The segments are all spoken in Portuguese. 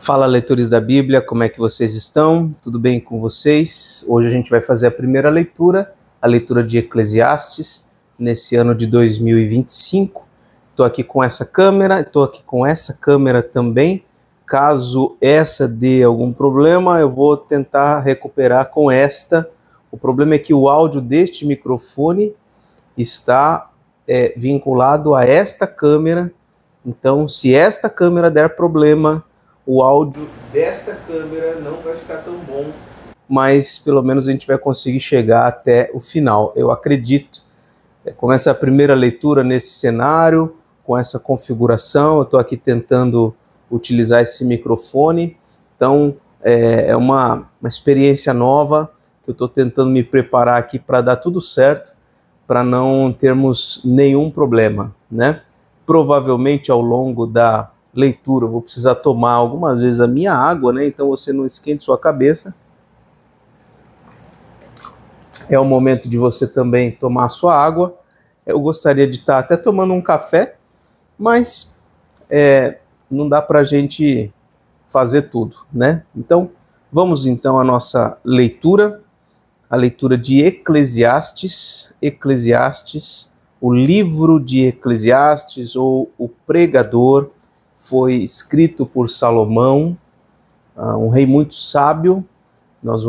Fala, leitores da Bíblia, como é que vocês estão? Tudo bem com vocês? Hoje a gente vai fazer a primeira leitura, a leitura de Eclesiastes, nesse ano de 2025. Estou aqui com essa câmera, estou aqui com essa câmera também. Caso essa dê algum problema, eu vou tentar recuperar com esta. O problema é que o áudio deste microfone está vinculado a esta câmera. Então, se esta câmera der problema, o áudio desta câmera não vai ficar tão bom, mas pelo menos a gente vai conseguir chegar até o final. Eu acredito, com essa primeira leitura nesse cenário, com essa configuração, eu estou aqui tentando utilizar esse microfone, então é uma experiência nova, que eu estou tentando me preparar aqui para dar tudo certo, para não termos nenhum problema, né? Provavelmente ao longo da leitura eu vou precisar tomar algumas vezes a minha água, né? Então você não esquente sua cabeça. É o momento de você também tomar a sua água. Eu gostaria de estar até tomando um café, mas não dá para a gente fazer tudo, né? Então vamos então à nossa leitura, a leitura de Eclesiastes, o livro de Eclesiastes, ou o pregador, foi escrito por Salomão, um rei muito sábio. Nós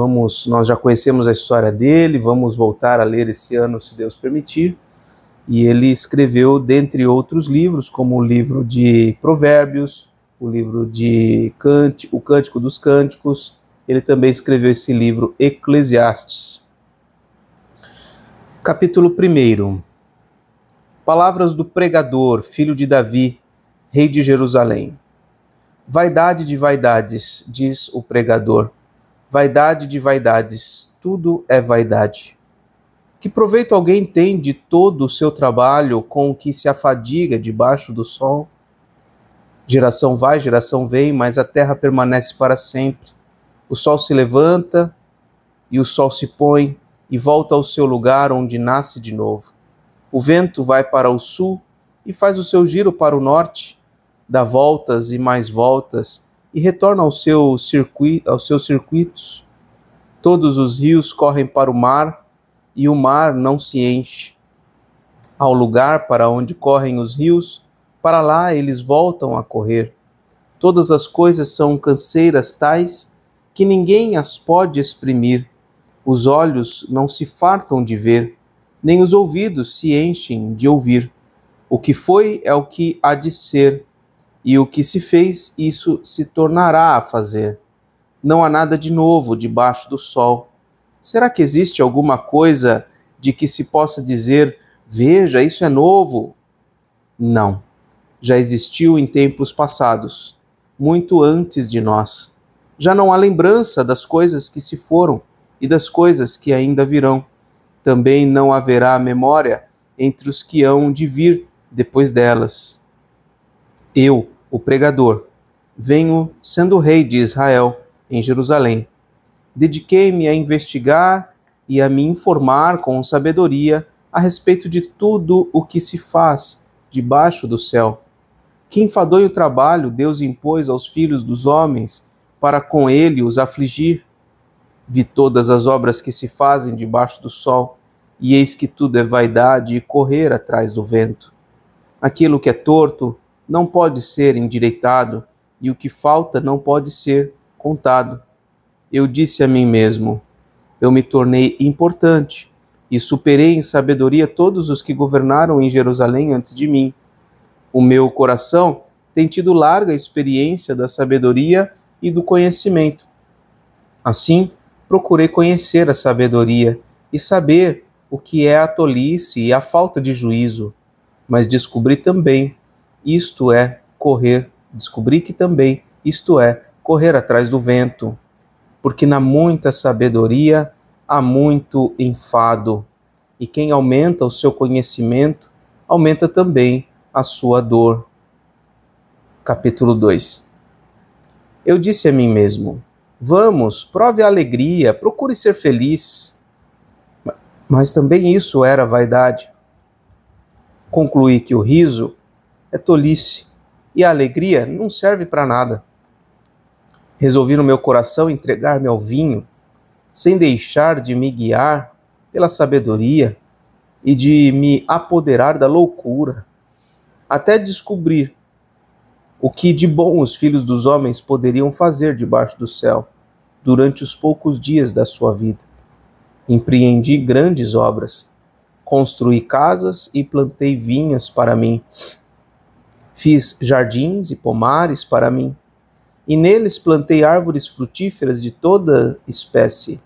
já conhecemos a história dele, vamos voltar a ler esse ano, se Deus permitir. E ele escreveu, dentre outros livros, como o livro de Provérbios, o livro de o Cântico dos Cânticos. Ele também escreveu esse livro, Eclesiastes. Capítulo 1. Palavras do pregador, filho de Davi, rei de Jerusalém. Vaidade de vaidades, diz o pregador. Vaidade de vaidades, tudo é vaidade. Que proveito alguém tem de todo o seu trabalho com o que se afadiga debaixo do sol? Geração vai, geração vem, mas a terra permanece para sempre. O sol se levanta e o sol se põe e volta ao seu lugar onde nasce de novo. O vento vai para o sul e faz o seu giro para o norte, dá voltas e mais voltas e retorna aos seus circuitos. Todos os rios correm para o mar e o mar não se enche. Ao lugar para onde correm os rios, para lá eles voltam a correr. Todas as coisas são canseiras tais que ninguém as pode exprimir. Os olhos não se fartam de ver, nem os ouvidos se enchem de ouvir. O que foi é o que há de ser, e o que se fez, isso se tornará a fazer. Não há nada de novo debaixo do sol. Será que existe alguma coisa de que se possa dizer, veja, isso é novo? Não. Já existiu em tempos passados, muito antes de nós. Já não há lembrança das coisas que se foram e das coisas que ainda virão. Também não haverá memória entre os que hão de vir depois delas. Eu, o pregador, venho sendo rei de Israel, em Jerusalém. Dediquei-me a investigar e a me informar com sabedoria a respeito de tudo o que se faz debaixo do céu. Que enfadonho trabalho Deus impôs aos filhos dos homens para com ele os afligir. Vi todas as obras que se fazem debaixo do sol, e eis que tudo é vaidade e correr atrás do vento. Aquilo que é torto não pode ser endireitado, e o que falta não pode ser contado. Eu disse a mim mesmo, eu me tornei importante, e superei em sabedoria todos os que governaram em Jerusalém antes de mim. O meu coração tem tido larga experiência da sabedoria e do conhecimento. Assim, procurei conhecer a sabedoria e saber o que é a tolice e a falta de juízo, mas descobri que também isto é correr atrás do vento, porque na muita sabedoria há muito enfado, e quem aumenta o seu conhecimento, aumenta também a sua dor. Capítulo 2. Eu disse a mim mesmo, vamos, prove a alegria, procure ser feliz. Mas também isso era vaidade. Concluí que o riso é tolice e a alegria não serve para nada. Resolvi no meu coração entregar-me ao vinho, sem deixar de me guiar pela sabedoria e de me apoderar da loucura, até descobrir o que de bom os filhos dos homens poderiam fazer debaixo do céu durante os poucos dias da sua vida. Empreendi grandes obras, construí casas e plantei vinhas para mim. Fiz jardins e pomares para mim, e neles plantei árvores frutíferas de toda espécie.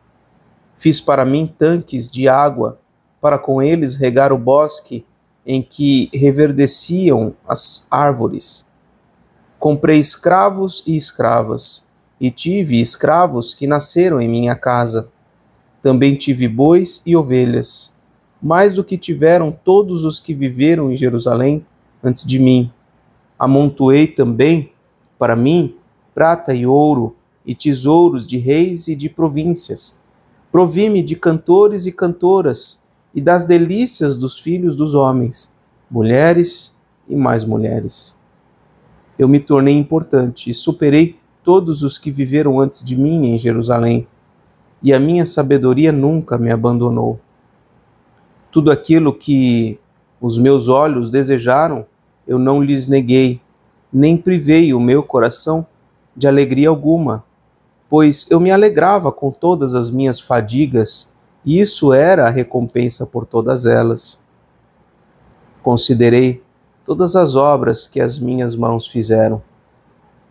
Fiz para mim tanques de água, para com eles regar o bosque em que reverdeciam as árvores. Comprei escravos e escravas, e tive escravos que nasceram em minha casa. Também tive bois e ovelhas, mais do que tiveram todos os que viveram em Jerusalém antes de mim. Amontoei também para mim prata e ouro, e tesouros de reis e de províncias. Provi-me de cantores e cantoras, e das delícias dos filhos dos homens, mulheres e mais mulheres. Eu me tornei importante e superei todos os que viveram antes de mim em Jerusalém, e a minha sabedoria nunca me abandonou. Tudo aquilo que os meus olhos desejaram, eu não lhes neguei, nem privei o meu coração de alegria alguma, pois eu me alegrava com todas as minhas fadigas, e isso era a recompensa por todas elas. Considerei todas as obras que as minhas mãos fizeram,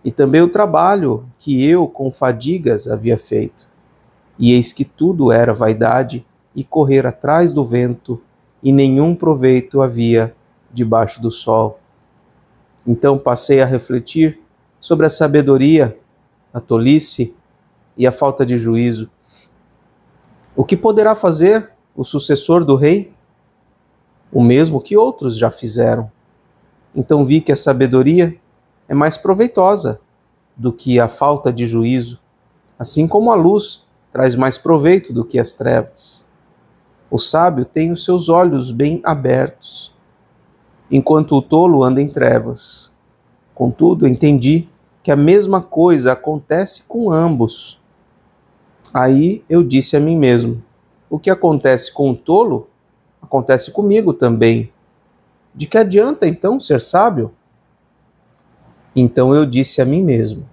e também o trabalho que eu com fadigas havia feito. E eis que tudo era vaidade e correr atrás do vento, e nenhum proveito havia debaixo do sol. Então passei a refletir sobre a sabedoria, a tolice e a falta de juízo. O que poderá fazer o sucessor do rei? O mesmo que outros já fizeram. Então vi que a sabedoria é mais proveitosa do que a falta de juízo, assim como a luz traz mais proveito do que as trevas. O sábio tem os seus olhos bem abertos, enquanto o tolo anda em trevas. Contudo, entendi que a mesma coisa acontece com ambos. Aí eu disse a mim mesmo: o que acontece com o tolo, acontece comigo também. De que adianta então ser sábio? Então eu disse a mim mesmo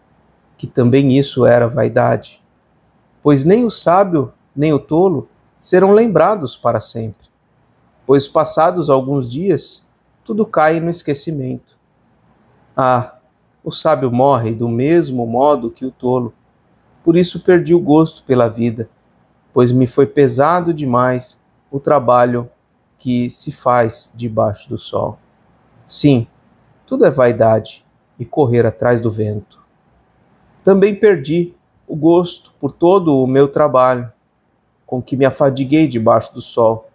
que também isso era vaidade, pois nem o sábio nem o tolo serão lembrados para sempre, pois passados alguns dias tudo cai no esquecimento. Ah, o sábio morre do mesmo modo que o tolo. Por isso perdi o gosto pela vida, pois me foi pesado demais o trabalho que se faz debaixo do sol. Sim, tudo é vaidade e correr atrás do vento. Também perdi o gosto por todo o meu trabalho, com que me afadiguei debaixo do sol,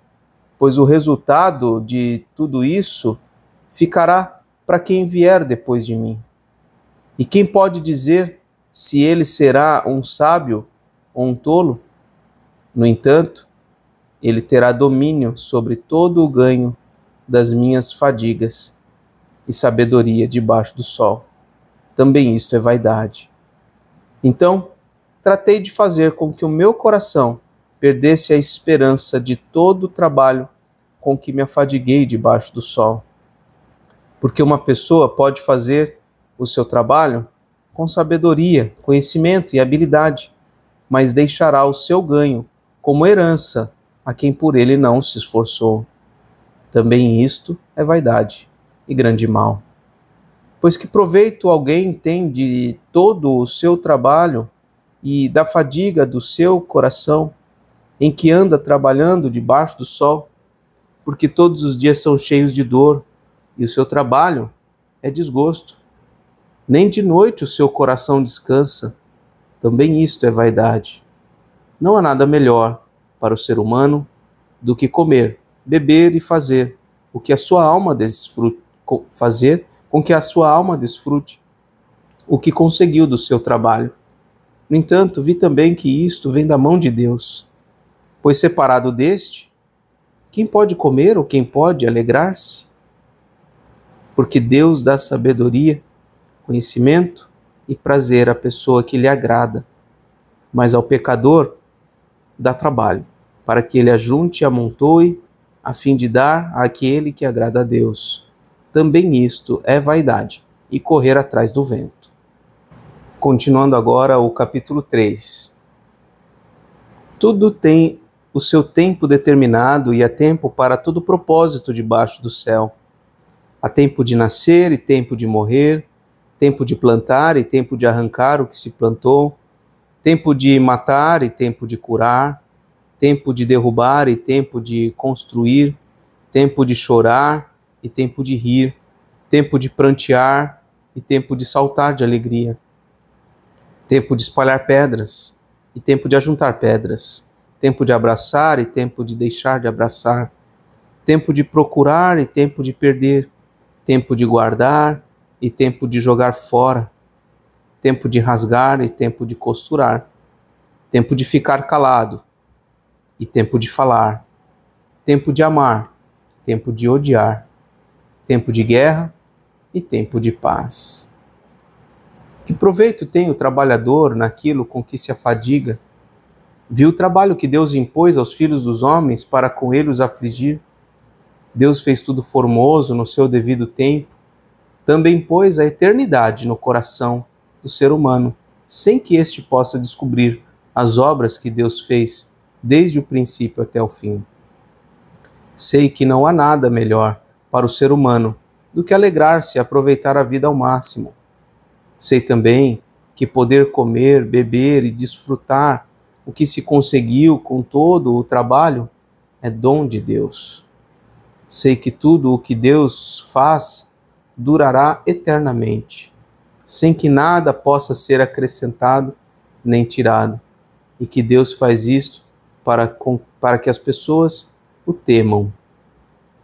pois o resultado de tudo isso ficará para quem vier depois de mim. E quem pode dizer se ele será um sábio ou um tolo? No entanto, ele terá domínio sobre todo o ganho das minhas fadigas e sabedoria debaixo do sol. Também isto é vaidade. Então, tratei de fazer com que o meu coração perdesse a esperança de todo o trabalho com que me afadiguei debaixo do sol. Porque uma pessoa pode fazer o seu trabalho com sabedoria, conhecimento e habilidade, mas deixará o seu ganho como herança a quem por ele não se esforçou. Também isto é vaidade e grande mal. Pois que proveito alguém tem de todo o seu trabalho e da fadiga do seu coração, em que anda trabalhando debaixo do sol, porque todos os dias são cheios de dor, e o seu trabalho é desgosto. Nem de noite o seu coração descansa. Também isto é vaidade. Não há nada melhor para o ser humano do que comer, beber e fazer o que a sua alma desfrute, fazer com que a sua alma desfrute o que conseguiu do seu trabalho. No entanto, vi também que isto vem da mão de Deus, pois separado deste, quem pode comer ou quem pode alegrar-se? Porque Deus dá sabedoria, conhecimento e prazer à pessoa que lhe agrada, mas ao pecador dá trabalho, para que ele ajunte e amontoe, a fim de dar àquele que agrada a Deus. Também isto é vaidade e correr atrás do vento. Continuando agora o capítulo 3. Tudo tem o seu tempo determinado e há tempo para todo propósito debaixo do céu. Há tempo de nascer e tempo de morrer, tempo de plantar e tempo de arrancar o que se plantou, tempo de matar e tempo de curar, tempo de derrubar e tempo de construir, tempo de chorar e tempo de rir, tempo de prantear e tempo de saltar de alegria, tempo de espalhar pedras e tempo de ajuntar pedras, tempo de abraçar e tempo de deixar de abraçar, tempo de procurar e tempo de perder, tempo de guardar e tempo de jogar fora, tempo de rasgar e tempo de costurar, tempo de ficar calado e tempo de falar, tempo de amar, tempo de odiar, tempo de guerra e tempo de paz. Que proveito tem o trabalhador naquilo com que se afadiga? Viu o trabalho que Deus impôs aos filhos dos homens para com ele os afligir? Deus fez tudo formoso no seu devido tempo. Também pôs a eternidade no coração do ser humano, sem que este possa descobrir as obras que Deus fez desde o princípio até o fim. Sei que não há nada melhor para o ser humano do que alegrar-se e aproveitar a vida ao máximo. Sei também que poder comer, beber e desfrutar o que se conseguiu com todo o trabalho é dom de Deus. Sei que tudo o que Deus faz durará eternamente, sem que nada possa ser acrescentado nem tirado, e que Deus faz isto para que as pessoas o temam.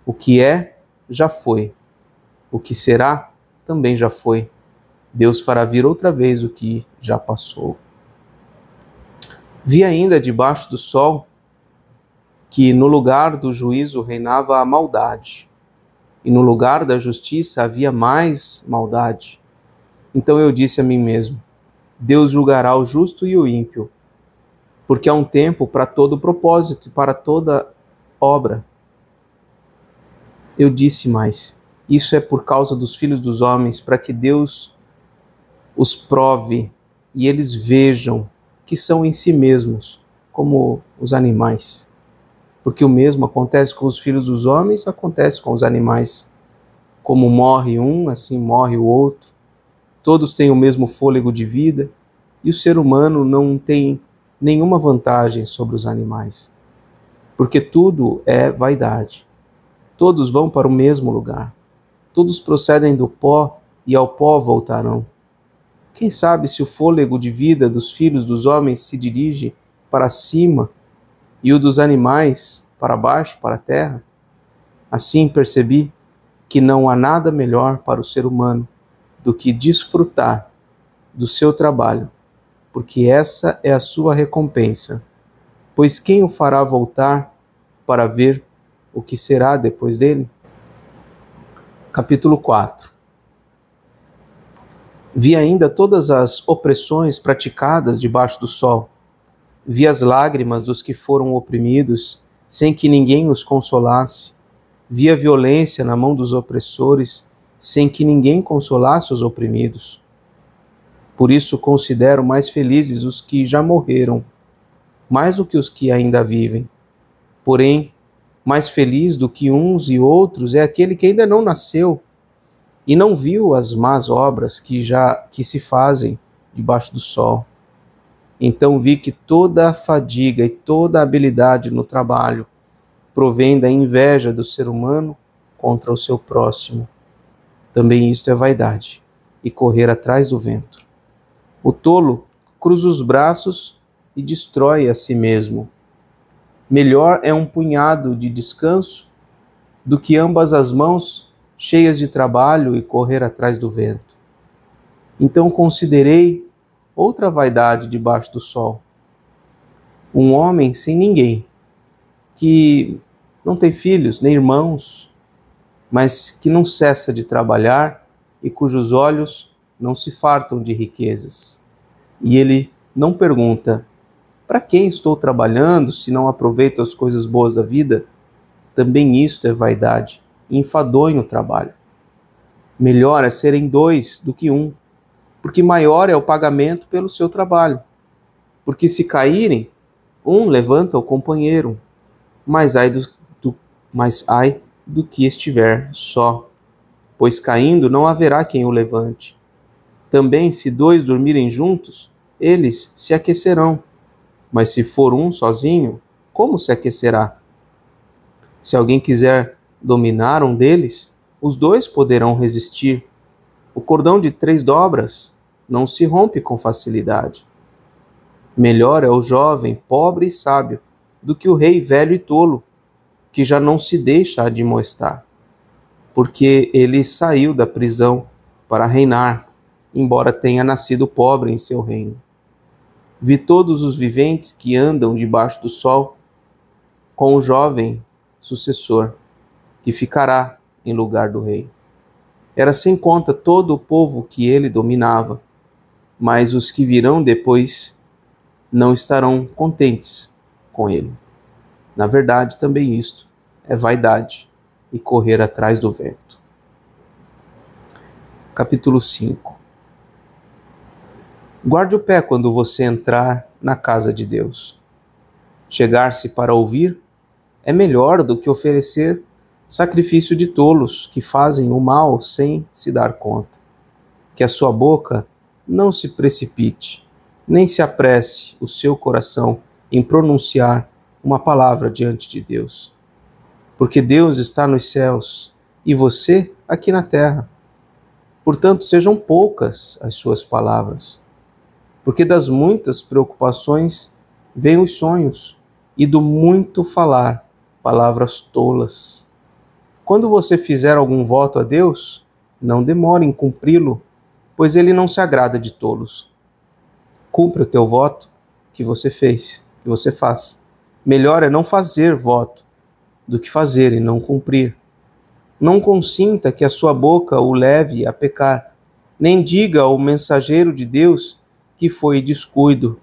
O que é, já foi. O que será, também já foi. Deus fará vir outra vez o que já passou. Vi ainda debaixo do sol que no lugar do juízo reinava a maldade, e no lugar da justiça havia mais maldade. Então eu disse a mim mesmo: Deus julgará o justo e o ímpio, porque há um tempo para todo propósito e para toda obra. Eu disse mais: isso é por causa dos filhos dos homens, para que Deus os prove e eles vejam que são em si mesmos como os animais. Porque o mesmo acontece com os filhos dos homens, acontece com os animais. Como morre um, assim morre o outro. Todos têm o mesmo fôlego de vida e o ser humano não tem nenhuma vantagem sobre os animais. Porque tudo é vaidade. Todos vão para o mesmo lugar. Todos procedem do pó e ao pó voltarão. Quem sabe se o fôlego de vida dos filhos dos homens se dirige para cima e o dos animais para baixo, para a terra? Assim percebi que não há nada melhor para o ser humano do que desfrutar do seu trabalho, porque essa é a sua recompensa. Pois quem o fará voltar para ver o que será depois dele? Capítulo 4. Vi ainda todas as opressões praticadas debaixo do sol. Vi as lágrimas dos que foram oprimidos, sem que ninguém os consolasse. Vi a violência na mão dos opressores, sem que ninguém consolasse os oprimidos. Por isso considero mais felizes os que já morreram, mais do que os que ainda vivem. Porém, mais feliz do que uns e outros é aquele que ainda não nasceu e não viu as más obras que se fazem debaixo do sol. Então vi que toda a fadiga e toda a habilidade no trabalho provém da inveja do ser humano contra o seu próximo. Também isto é vaidade e correr atrás do vento. O tolo cruza os braços e destrói a si mesmo. Melhor é um punhado de descanso do que ambas as mãos cheias de trabalho e correr atrás do vento. Então considerei outra vaidade debaixo do sol. Um homem sem ninguém, que não tem filhos nem irmãos, mas que não cessa de trabalhar e cujos olhos não se fartam de riquezas. E ele não pergunta: para quem estou trabalhando se não aproveito as coisas boas da vida? Também isto é vaidade e enfadonho o trabalho. Melhor é serem dois do que um, porque maior é o pagamento pelo seu trabalho. Porque se caírem, um levanta o companheiro, mas ai do que estiver só, pois caindo não haverá quem o levante. Também se dois dormirem juntos, eles se aquecerão. Mas se for um sozinho, como se aquecerá? Se alguém quiser dominar um deles, os dois poderão resistir. O cordão de 3 dobras não se rompe com facilidade. Melhor é o jovem, pobre e sábio, do que o rei velho e tolo, que já não se deixa admoestar, porque ele saiu da prisão para reinar, embora tenha nascido pobre em seu reino. Vi todos os viventes que andam debaixo do sol, com o jovem sucessor, que ficará em lugar do rei. Era sem conta todo o povo que ele dominava, mas os que virão depois não estarão contentes com ele. Na verdade, também isto é vaidade e correr atrás do vento. Capítulo 5. Guarde o pé quando você entrar na casa de Deus. Chegar-se para ouvir é melhor do que oferecer sacrifício de tolos que fazem o mal sem se dar conta. Que a sua boca não se precipite, nem se apresse o seu coração em pronunciar uma palavra diante de Deus. Porque Deus está nos céus e você aqui na terra. Portanto, sejam poucas as suas palavras. Porque das muitas preocupações vêm os sonhos, e do muito falar, palavras tolas. Quando você fizer algum voto a Deus, não demore em cumpri-lo, pois ele não se agrada de tolos. Cumpre o teu voto que você faz. Melhor é não fazer voto do que fazer e não cumprir. Não consinta que a sua boca o leve a pecar, nem diga ao mensageiro de Deus que foi descuido,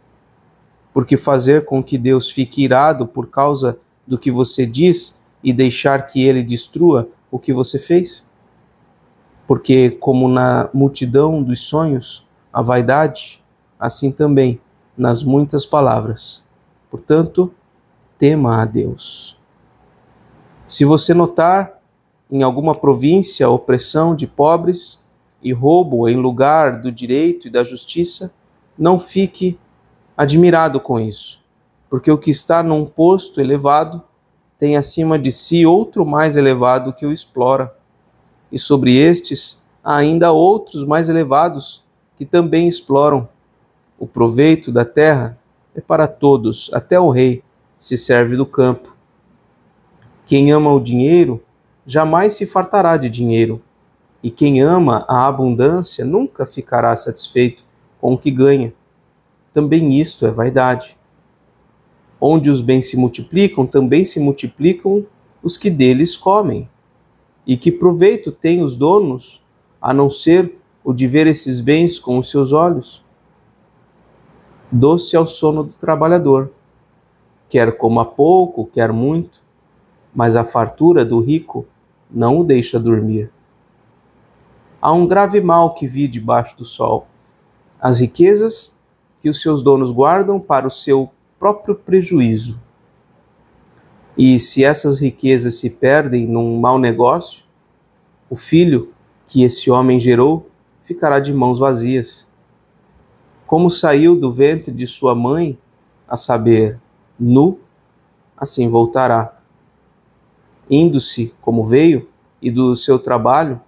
porque fazer com que Deus fique irado por causa do que você diz e deixar que ele destrua o que você fez? Porque como na multidão dos sonhos a vaidade, assim também nas muitas palavras. Portanto, tema a Deus. Se você notar em alguma província opressão de pobres e roubo em lugar do direito e da justiça, não fique admirado com isso, porque o que está num posto elevado tem acima de si outro mais elevado que o explora, e sobre estes há ainda outros mais elevados que também exploram. O proveito da terra é para todos, até o rei se serve do campo. Quem ama o dinheiro jamais se fartará de dinheiro, e quem ama a abundância nunca ficará satisfeito com o que ganha. Também isto é vaidade. Onde os bens se multiplicam, também se multiplicam os que deles comem. E que proveito têm os donos, a não ser o de ver esses bens com os seus olhos? Doce é o sono do trabalhador, quer coma pouco, quer muito, mas a fartura do rico não o deixa dormir. Há um grave mal que vi debaixo do sol: as riquezas que os seus donos guardam para o seu próprio prejuízo. E se essas riquezas se perdem num mau negócio, o filho que esse homem gerou ficará de mãos vazias. Como saiu do ventre de sua mãe, a saber, nu, assim voltará. Indo-se como veio, e do seu trabalho,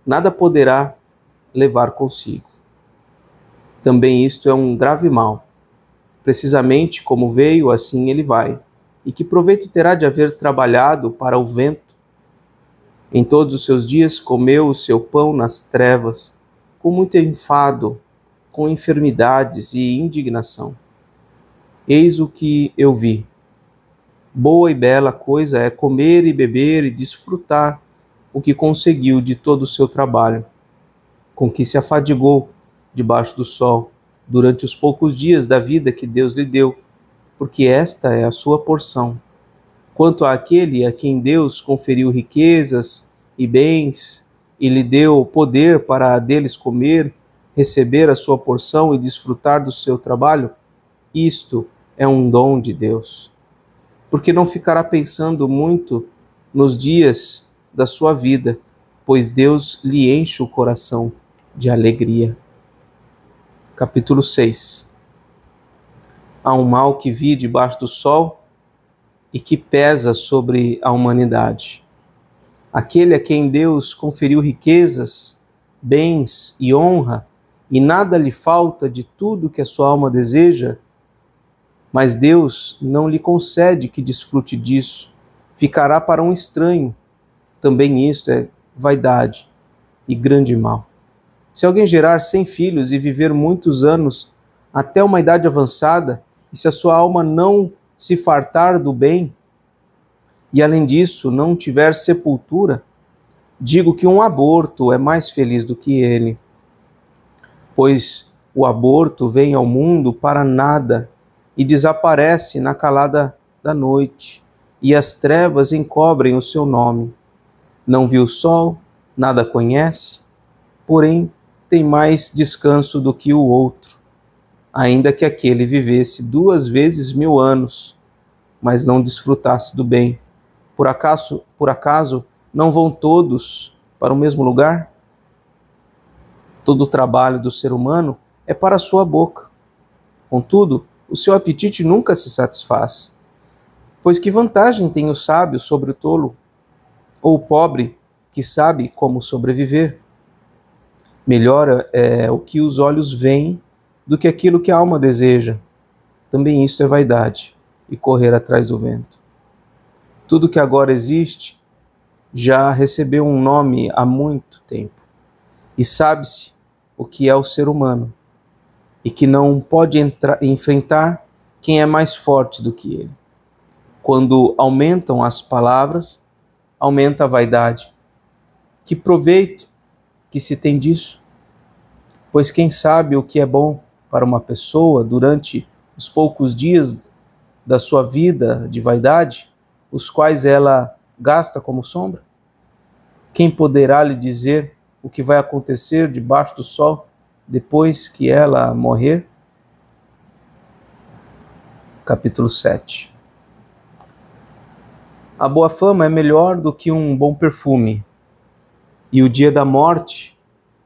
nada poderá levar consigo. Também isto é um grave mal. Precisamente como veio, assim ele vai. E que proveito terá de haver trabalhado para o vento? Em todos os seus dias comeu o seu pão nas trevas, com muito enfado, com enfermidades e indignação. Eis o que eu vi. Boa e bela coisa é comer e beber e desfrutar o que conseguiu de todo o seu trabalho, com que se afadigou debaixo do sol durante os poucos dias da vida que Deus lhe deu, porque esta é a sua porção. Quanto àquele a quem Deus conferiu riquezas e bens e lhe deu poder para deles comer, receber a sua porção e desfrutar do seu trabalho, isto é um dom de Deus. Porque não ficará pensando muito nos dias da sua vida, pois Deus lhe enche o coração de alegria. Capítulo 6. Há um mal que vi debaixo do sol e que pesa sobre a humanidade. Aquele a quem Deus conferiu riquezas, bens e honra, e nada lhe falta de tudo que a sua alma deseja, mas Deus não lhe concede que desfrute disso, ficará para um estranho. Também isto é vaidade e grande mal. Se alguém gerar 100 filhos e viver muitos anos até uma idade avançada, e se a sua alma não se fartar do bem, e além disso não tiver sepultura, digo que um aborto é mais feliz do que ele. Pois o aborto vem ao mundo para nada e desaparece na calada da noite, e as trevas encobrem o seu nome. Não viu o sol, nada conhece, porém tem mais descanso do que o outro, ainda que aquele vivesse 2 vezes 1000 anos, mas não desfrutasse do bem. Por acaso não vão todos para o mesmo lugar? Todo o trabalho do ser humano é para a sua boca. Contudo, o seu apetite nunca se satisfaz. Pois que vantagem tem o sábio sobre o tolo, ou o pobre que sabe como sobreviver? Melhor é o que os olhos veem do que aquilo que a alma deseja. Também isto é vaidade e correr atrás do vento. Tudo que agora existe já recebeu um nome há muito tempo, e sabe-se o que é o ser humano, e que não pode enfrentar quem é mais forte do que ele. Quando aumentam as palavras, aumenta a vaidade. Que proveito que se tem disso? Pois quem sabe o que é bom para uma pessoa durante os poucos dias da sua vida de vaidade, os quais ela gasta como sombra? Quem poderá lhe dizer o que vai acontecer debaixo do sol depois que ela morrer? Capítulo 7. A boa fama é melhor do que um bom perfume, e o dia da morte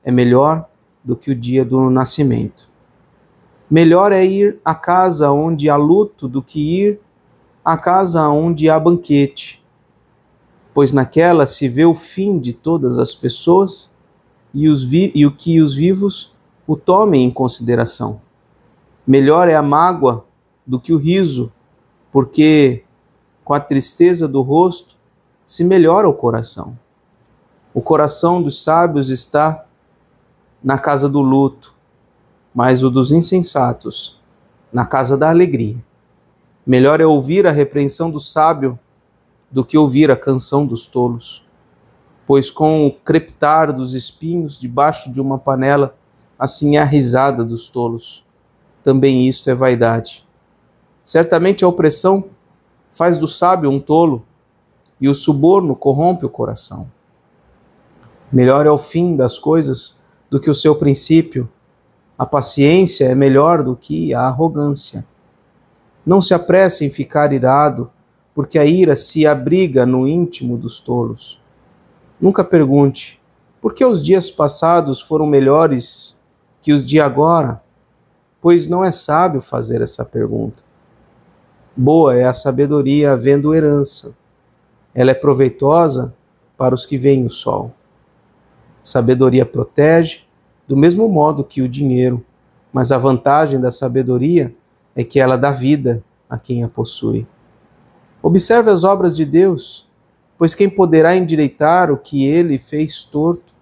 é melhor do que o dia do nascimento. Melhor é ir à casa onde há luto do que ir à casa onde há banquete, pois naquela se vê o fim de todas as pessoas e o que os vivos o tomem em consideração. Melhor é a mágoa do que o riso, porque com a tristeza do rosto se melhora o coração. O coração dos sábios está na casa do luto, mas o dos insensatos na casa da alegria. Melhor é ouvir a repreensão do sábio do que ouvir a canção dos tolos, pois com o crepitar dos espinhos debaixo de uma panela, assim é a risada dos tolos. Também isto é vaidade. Certamente a opressão faz do sábio um tolo, e o suborno corrompe o coração. Melhor é o fim das coisas do que o seu princípio. A paciência é melhor do que a arrogância. Não se apresse em ficar irado, porque a ira se abriga no íntimo dos tolos. Nunca pergunte, por que os dias passados foram melhores que os de agora? Pois não é sábio fazer essa pergunta. Boa é a sabedoria havendo herança. Ela é proveitosa para os que veem o sol. Sabedoria protege, do mesmo modo que o dinheiro, mas a vantagem da sabedoria é que ela dá vida a quem a possui. Observe as obras de Deus, pois quem poderá endireitar o que ele fez torto?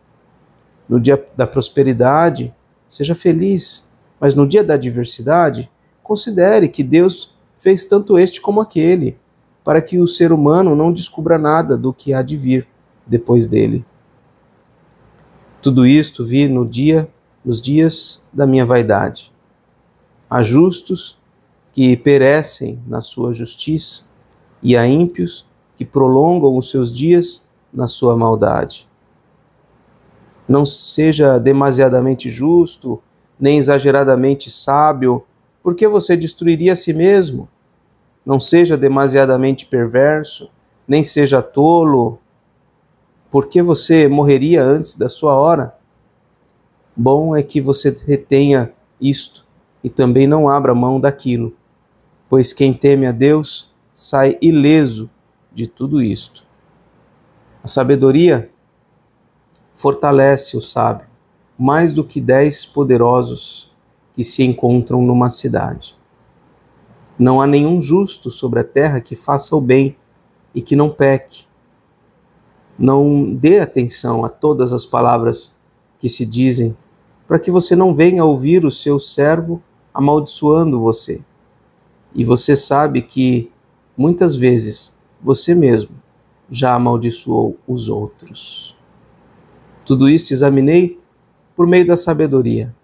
No dia da prosperidade, seja feliz, mas no dia da adversidade, considere que Deus fez tanto este como aquele, para que o ser humano não descubra nada do que há de vir depois dele. Tudo isto vi nos dias da minha vaidade. Há justos que perecem na sua justiça, e há ímpios que prolongam os seus dias na sua maldade. Não seja demasiadamente justo, nem exageradamente sábio, porque você destruiria a si mesmo. Não seja demasiadamente perverso, nem seja tolo, porque você morreria antes da sua hora. Bom é que você retenha isto e também não abra mão daquilo, pois quem teme a Deus sai ileso de tudo isto. A sabedoria fortalece o sábio, mais do que 10 poderosos que se encontram numa cidade. Não há nenhum justo sobre a terra que faça o bem e que não peque. Não dê atenção a todas as palavras que se dizem, para que você não venha ouvir o seu servo amaldiçoando você. E você sabe que, muitas vezes, você mesmo já amaldiçoou os outros. Tudo isso examinei por meio da sabedoria.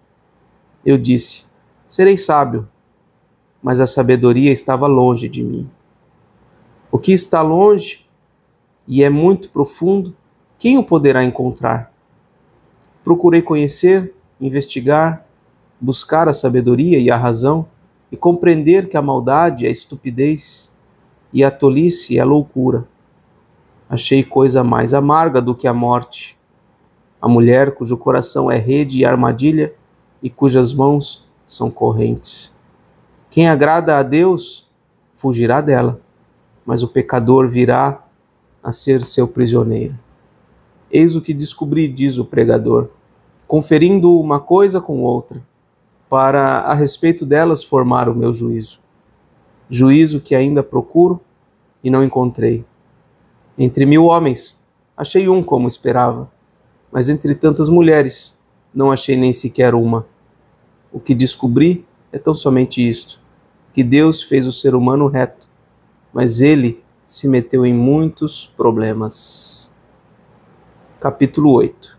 Eu disse, serei sábio, mas a sabedoria estava longe de mim. O que está longe e é muito profundo, quem o poderá encontrar? Procurei conhecer, investigar, buscar a sabedoria e a razão, e compreender que a maldade é a estupidez e a tolice é a loucura. Achei coisa mais amarga do que a morte, a mulher cujo coração é rede e armadilha e cujas mãos são correntes. Quem agrada a Deus fugirá dela, mas o pecador virá a ser seu prisioneiro. Eis o que descobri, diz o pregador, conferindo uma coisa com outra, para a respeito delas formar o meu juízo. Juízo que ainda procuro e não encontrei. Entre 1000 homens, achei um como esperava, mas entre tantas mulheres, não achei nem sequer uma. O que descobri é tão somente isto, que Deus fez o ser humano reto, mas ele se meteu em muitos problemas. Capítulo 8.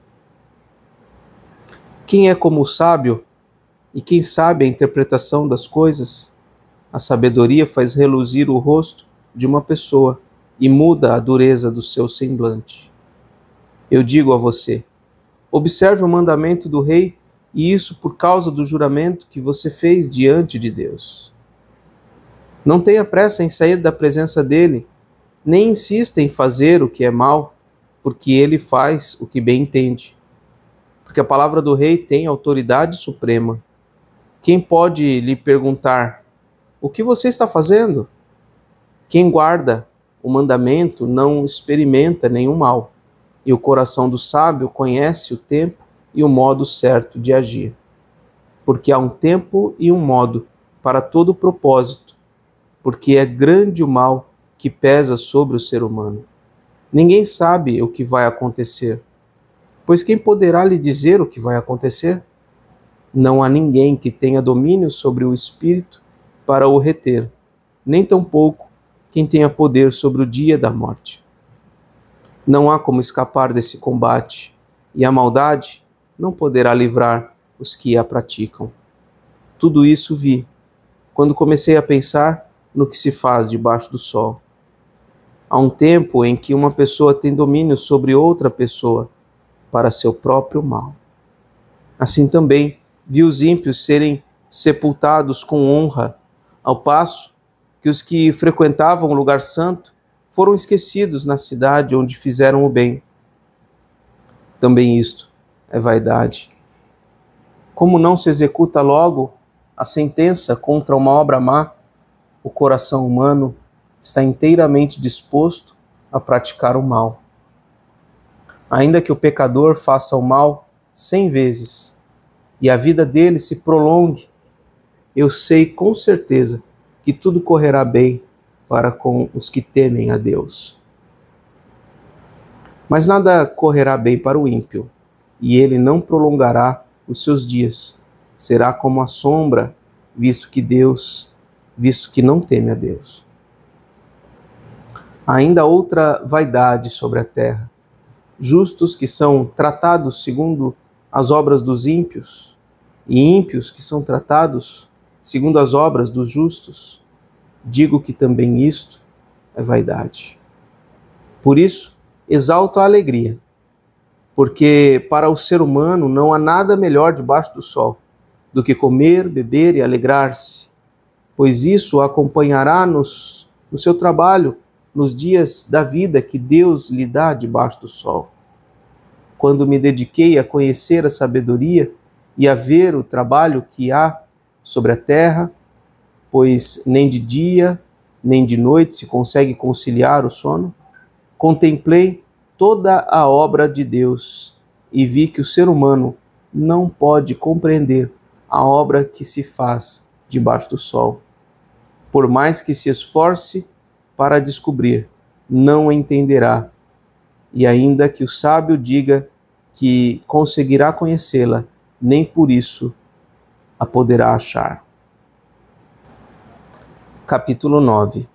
Quem é como o sábio e quem sabe a interpretação das coisas? A sabedoria faz reluzir o rosto de uma pessoa e muda a dureza do seu semblante. Eu digo a você, observe o mandamento do rei, e isso por causa do juramento que você fez diante de Deus. Não tenha pressa em sair da presença dele, nem insista em fazer o que é mal, porque ele faz o que bem entende. Porque a palavra do rei tem autoridade suprema. Quem pode lhe perguntar, o que você está fazendo? Quem guarda o mandamento não experimenta nenhum mal, e o coração do sábio conhece o tempo e o modo certo de agir. Porque há um tempo e um modo para todo propósito, porque é grande o mal que pesa sobre o ser humano. Ninguém sabe o que vai acontecer, pois quem poderá lhe dizer o que vai acontecer? Não há ninguém que tenha domínio sobre o espírito para o reter, nem tampouco quem tenha poder sobre o dia da morte. Não há como escapar desse combate, e a maldade não poderá livrar os que a praticam. Tudo isso vi, quando comecei a pensar no que se faz debaixo do sol. Há um tempo em que uma pessoa tem domínio sobre outra pessoa para seu próprio mal. Assim também vi os ímpios serem sepultados com honra, ao passo que os que frequentavam o lugar santo foram esquecidos na cidade onde fizeram o bem. Também isto é vaidade. Como não se executa logo a sentença contra uma obra má, o coração humano está inteiramente disposto a praticar o mal. Ainda que o pecador faça o mal 100 vezes e a vida dele se prolongue, eu sei com certeza que tudo correrá bem para com os que temem a Deus. Mas nada correrá bem para o ímpio, e ele não prolongará os seus dias. Será como a sombra, visto que não teme a Deus. Há ainda outra vaidade sobre a terra, justos que são tratados segundo as obras dos ímpios, e ímpios que são tratados segundo as obras dos justos, digo que também isto é vaidade. Por isso, exalto a alegria, porque para o ser humano não há nada melhor debaixo do sol do que comer, beber e alegrar-se, pois isso o acompanhará no seu trabalho, nos dias da vida que Deus lhe dá debaixo do sol. Quando me dediquei a conhecer a sabedoria e a ver o trabalho que há sobre a terra, pois nem de dia nem de noite se consegue conciliar o sono, contemplei toda a obra de Deus e vi que o ser humano não pode compreender a obra que se faz debaixo do sol. Por mais que se esforce para descobrir, não entenderá. E ainda que o sábio diga que conseguirá conhecê-la, nem por isso a poderá achar. Capítulo 9.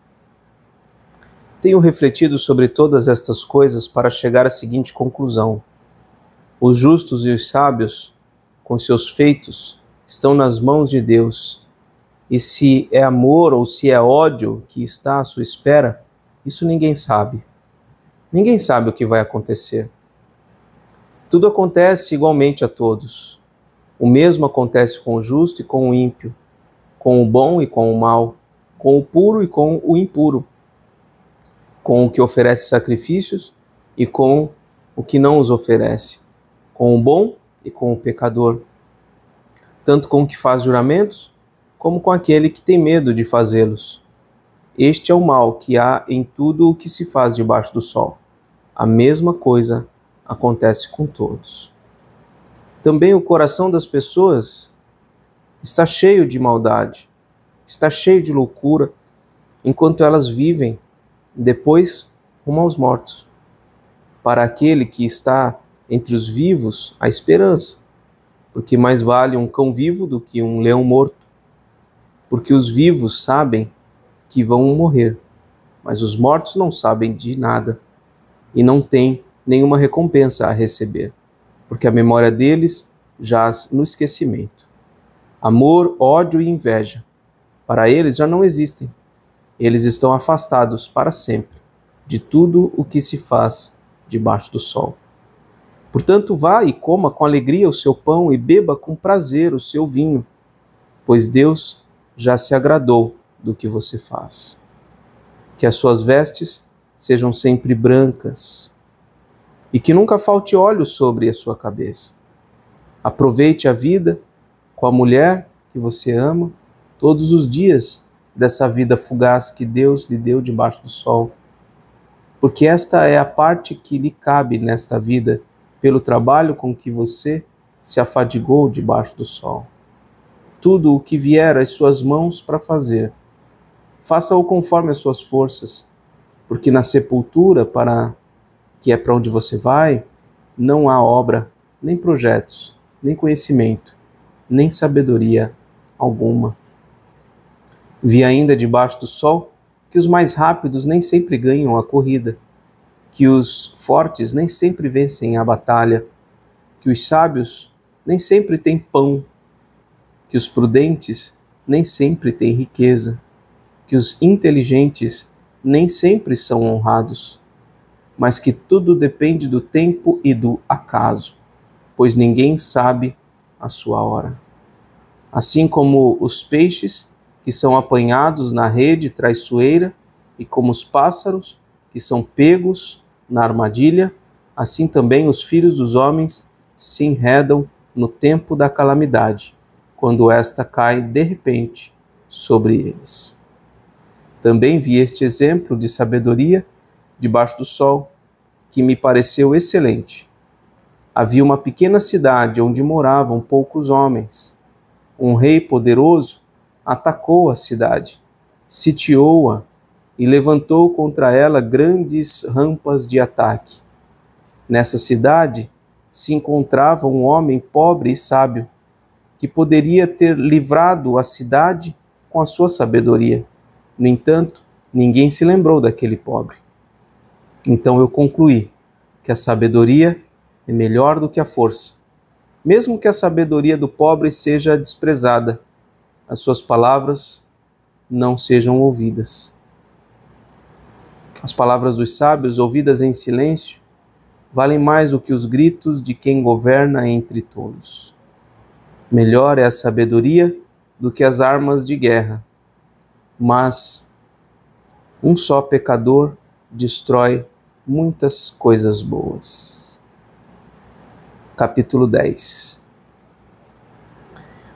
Tenho refletido sobre todas estas coisas para chegar à seguinte conclusão: os justos e os sábios, com seus feitos, estão nas mãos de Deus. E se é amor ou se é ódio que está à sua espera, isso ninguém sabe. Ninguém sabe o que vai acontecer. Tudo acontece igualmente a todos. O mesmo acontece com o justo e com o ímpio, com o bom e com o mal, com o puro e com o impuro, com o que oferece sacrifícios e com o que não os oferece, com o bom e com o pecador, tanto com o que faz juramentos, como com aquele que tem medo de fazê-los. Este é o mal que há em tudo o que se faz debaixo do sol. A mesma coisa acontece com todos. Também o coração das pessoas está cheio de maldade, está cheio de loucura, enquanto elas vivem, depois rumo aos mortos. Para aquele que está entre os vivos, há esperança, porque mais vale um cão vivo do que um leão morto. Porque os vivos sabem que vão morrer, mas os mortos não sabem de nada e não têm nenhuma recompensa a receber, porque a memória deles jaz no esquecimento. Amor, ódio e inveja, para eles já não existem. Eles estão afastados para sempre de tudo o que se faz debaixo do sol. Portanto, vá e coma com alegria o seu pão e beba com prazer o seu vinho, pois Deus já se agradou do que você faz. Que as suas vestes sejam sempre brancas e que nunca falte óleo sobre a sua cabeça. Aproveite a vida com a mulher que você ama todos os dias dessa vida fugaz que Deus lhe deu debaixo do sol, porque esta é a parte que lhe cabe nesta vida pelo trabalho com que você se afadigou debaixo do sol. Tudo o que vier às suas mãos para fazer, faça-o conforme as suas forças, porque na sepultura, que é para onde você vai, não há obra, nem projetos, nem conhecimento, nem sabedoria alguma. Vi ainda debaixo do sol que os mais rápidos nem sempre ganham a corrida, que os fortes nem sempre vencem a batalha, que os sábios nem sempre têm pão, que os prudentes nem sempre têm riqueza, que os inteligentes nem sempre são honrados, mas que tudo depende do tempo e do acaso, pois ninguém sabe a sua hora. Assim como os peixes que são apanhados na rede traiçoeira e como os pássaros que são pegos na armadilha, assim também os filhos dos homens se enredam no tempo da calamidade, quando esta cai de repente sobre eles. Também vi este exemplo de sabedoria debaixo do sol, que me pareceu excelente. Havia uma pequena cidade onde moravam poucos homens. Um rei poderoso atacou a cidade, sitiou-a e levantou contra ela grandes rampas de ataque. Nessa cidade se encontrava um homem pobre e sábio, que poderia ter livrado a cidade com a sua sabedoria. No entanto, ninguém se lembrou daquele pobre. Então eu concluí que a sabedoria é melhor do que a força. Mesmo que a sabedoria do pobre seja desprezada, as suas palavras não sejam ouvidas. As palavras dos sábios, ouvidas em silêncio, valem mais do que os gritos de quem governa entre tolos. Melhor é a sabedoria do que as armas de guerra, mas um só pecador destrói muitas coisas boas. Capítulo 10.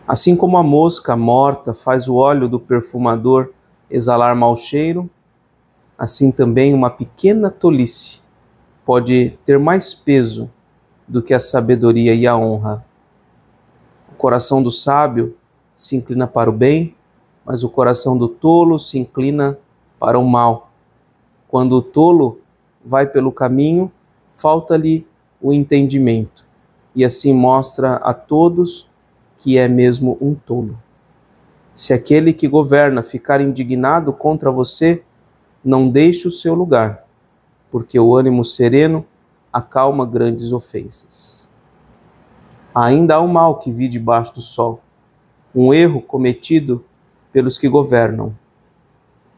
Assim como a mosca morta faz o óleo do perfumador exalar mau cheiro, assim também uma pequena tolice pode ter mais peso do que a sabedoria e a honra. O coração do sábio se inclina para o bem, mas o coração do tolo se inclina para o mal. Quando o tolo vai pelo caminho, falta-lhe o entendimento, e assim mostra a todos que é mesmo um tolo. Se aquele que governa ficar indignado contra você, não deixe o seu lugar, porque o ânimo sereno acalma grandes ofensas. Ainda há um mal que vi debaixo do sol, um erro cometido pelos que governam.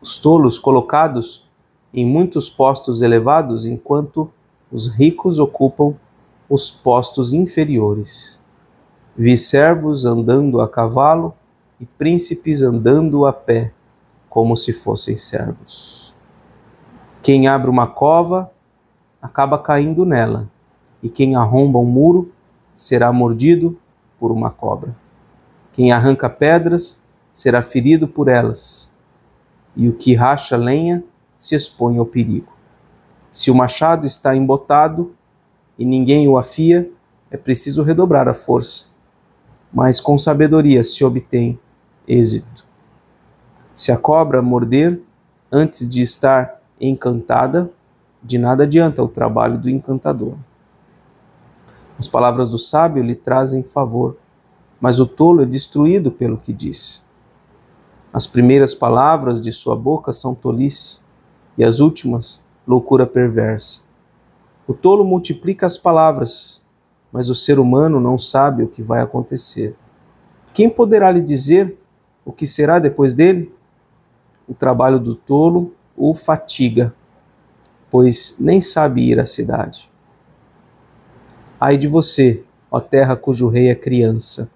Os tolos colocados em muitos postos elevados, enquanto os ricos ocupam os postos inferiores. Vi servos andando a cavalo e príncipes andando a pé, como se fossem servos. Quem abre uma cova acaba caindo nela, e quem arromba um muro será mordido por uma cobra. Quem arranca pedras será ferido por elas, e o que racha lenha se expõe ao perigo. Se o machado está embotado e ninguém o afia, é preciso redobrar a força, mas com sabedoria se obtém êxito. Se a cobra morder antes de estar encantada, de nada adianta o trabalho do encantador. As palavras do sábio lhe trazem favor, mas o tolo é destruído pelo que diz. As primeiras palavras de sua boca são tolice, e as últimas, loucura perversa. O tolo multiplica as palavras, mas o ser humano não sabe o que vai acontecer. Quem poderá lhe dizer o que será depois dele? O trabalho do tolo o fatiga, pois nem sabe ir à cidade. Ai de você, ó terra cujo rei é criança,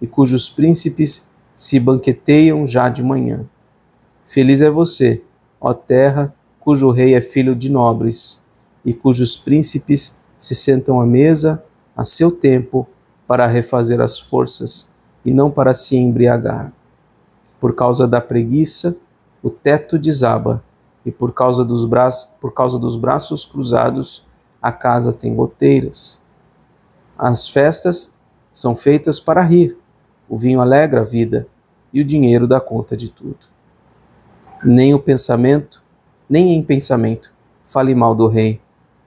e cujos príncipes se banqueteiam já de manhã. Feliz é você, ó terra cujo rei é filho de nobres, e cujos príncipes se sentam à mesa a seu tempo para refazer as forças, e não para se embriagar. Por causa da preguiça, o teto desaba, e por causa dos braços cruzados, a casa tem goteiras. As festas são feitas para rir, o vinho alegra a vida, e o dinheiro dá conta de tudo. Nem em pensamento, fale mal do rei,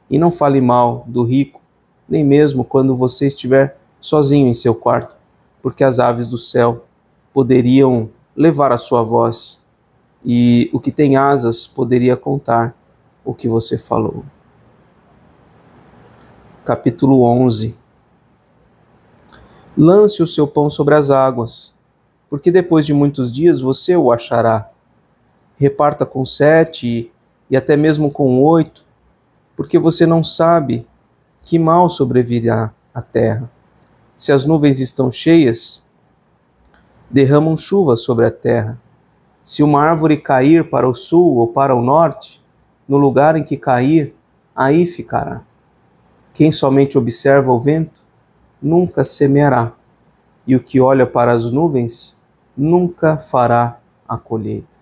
e não fale mal do rico, nem mesmo quando você estiver sozinho em seu quarto, porque as aves do céu poderiam levar a sua voz, e o que tem asas poderia contar o que você falou. Capítulo 11. Lance o seu pão sobre as águas, porque depois de muitos dias você o achará. Reparta com 7 e até mesmo com 8, porque você não sabe que mal sobrevirá à terra. Se as nuvens estão cheias, derramam chuva sobre a terra. Se uma árvore cair para o sul ou para o norte, no lugar em que cair, aí ficará. Quem somente observa o vento, nunca semeará, e o que olha para as nuvens, nunca fará a colheita.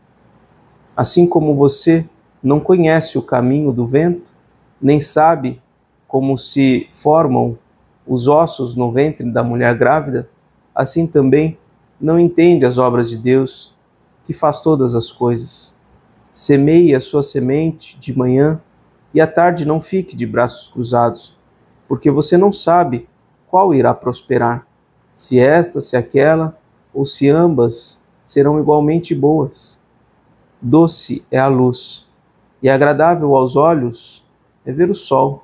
Assim como você não conhece o caminho do vento, nem sabe como se formam os ossos no ventre da mulher grávida, assim também não entende as obras de Deus, que faz todas as coisas. Semeie a sua semente de manhã, e à tarde não fique de braços cruzados, porque você não sabe qual irá prosperar, se esta, se aquela, ou se ambas serão igualmente boas. Doce é a luz, e agradável aos olhos é ver o sol.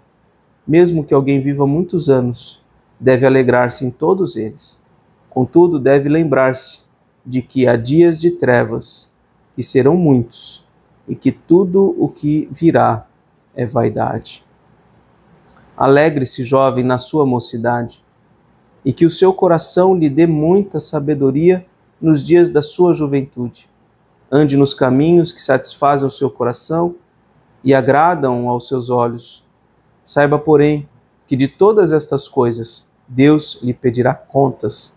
Mesmo que alguém viva muitos anos, deve alegrar-se em todos eles. Contudo, deve lembrar-se de que há dias de trevas, que serão muitos, e que tudo o que virá é vaidade. Alegre-se, jovem, na sua mocidade, e que o seu coração lhe dê muita sabedoria nos dias da sua juventude. Ande nos caminhos que satisfazem o seu coração e agradam aos seus olhos. Saiba, porém, que de todas estas coisas Deus lhe pedirá contas.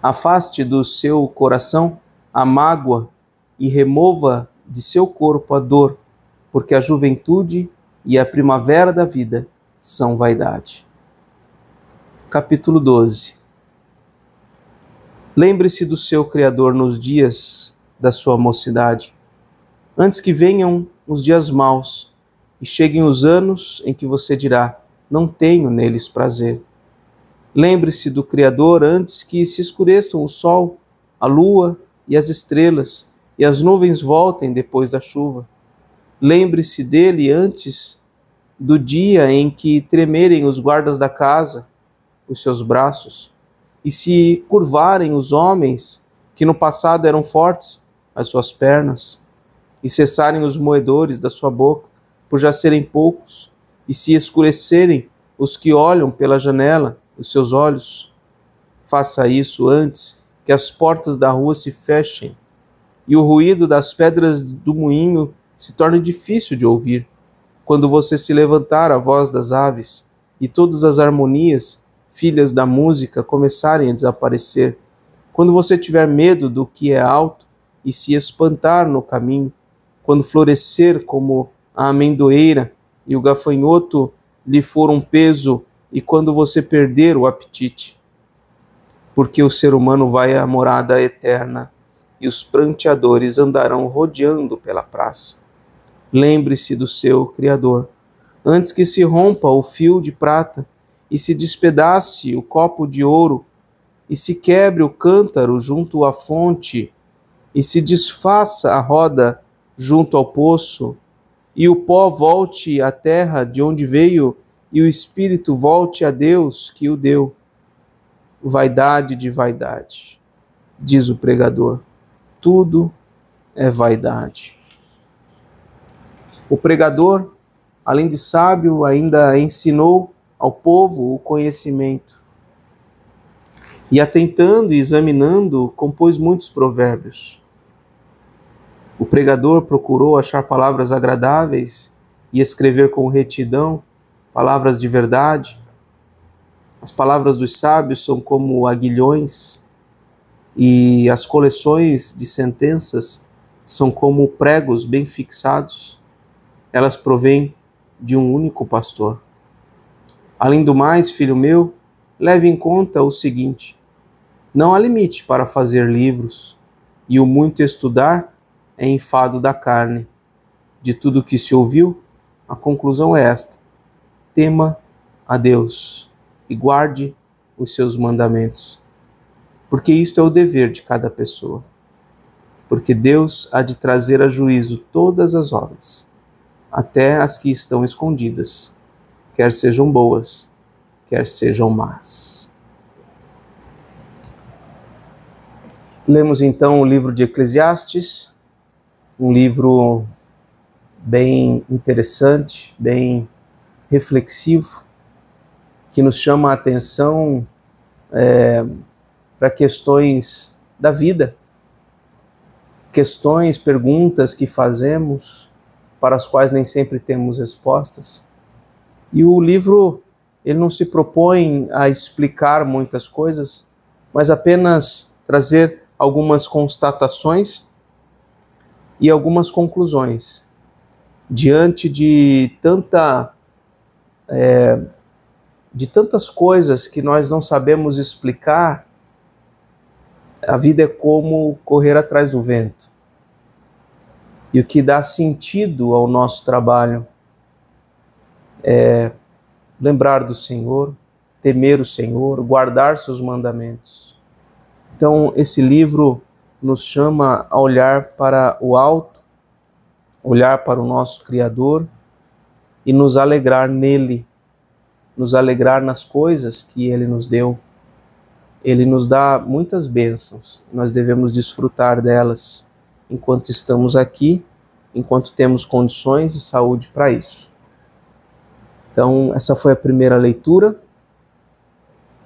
Afaste do seu coração a mágoa e remova de seu corpo a dor, porque a juventude e a primavera da vida são vaidade. Capítulo 12. Lembre-se do seu Criador nos dias da sua mocidade, antes que venham os dias maus e cheguem os anos em que você dirá: não tenho neles prazer. Lembre-se do Criador antes que se escureçam o sol, a lua e as estrelas, e as nuvens voltem depois da chuva. Lembre-se dele antes do dia em que tremerem os guardas da casa, os seus braços, e se curvarem os homens que no passado eram fortes, as suas pernas, e cessarem os moedores da sua boca, por já serem poucos, e se escurecerem os que olham pela janela, os seus olhos. Faça isso antes que as portas da rua se fechem e o ruído das pedras do moinho se torne difícil de ouvir. Quando você se levantar a voz das aves e todas as harmonias, filhas da música, começarem a desaparecer. Quando você tiver medo do que é alto e se espantar no caminho, quando florescer como a amendoeira e o gafanhoto lhe for um peso, e quando você perder o apetite, porque o ser humano vai à morada eterna e os pranteadores andarão rodeando pela praça. Lembre-se do seu Criador, antes que se rompa o fio de prata e se despedace o copo de ouro e se quebre o cântaro junto à fonte e se desfaça a roda junto ao poço e o pó volte à terra de onde veio e o espírito volte a Deus que o deu. Vaidade de vaidade, diz o pregador, tudo é vaidade. O pregador, além de sábio, ainda ensinou ao povo o conhecimento. E atentando e examinando, compôs muitos provérbios. O pregador procurou achar palavras agradáveis e escrever com retidão palavras de verdade. As palavras dos sábios são como aguilhões e as coleções de sentenças são como pregos bem fixados. Elas provêm de um único pastor. Além do mais, filho meu, leve em conta o seguinte: não há limite para fazer livros, e o muito estudar é enfado da carne. De tudo o que se ouviu, a conclusão é esta: tema a Deus e guarde os seus mandamentos, porque isto é o dever de cada pessoa. Porque Deus há de trazer a juízo todas as obras, até as que estão escondidas, quer sejam boas, quer sejam más. Lemos então o livro de Eclesiastes, um livro bem interessante, bem reflexivo, que nos chama a atenção para questões da vida, questões, perguntas que fazemos, para as quais nem sempre temos respostas. E o livro, ele não se propõe a explicar muitas coisas, mas apenas trazer algumas constatações e algumas conclusões. Diante de tantas coisas que nós não sabemos explicar, a vida é como correr atrás do vento. E o que dá sentido ao nosso trabalho é lembrar do Senhor, temer o Senhor, guardar seus mandamentos. Então, esse livro nos chama a olhar para o alto, olhar para o nosso Criador e nos alegrar nele, nos alegrar nas coisas que Ele nos deu. Ele nos dá muitas bênçãos, nós devemos desfrutar delas enquanto estamos aqui, enquanto temos condições e saúde para isso. Então, essa foi a primeira leitura.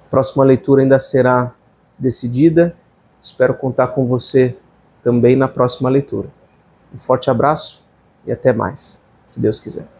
A próxima leitura ainda será decidida. Espero contar com você também na próxima leitura. Um forte abraço e até mais, se Deus quiser.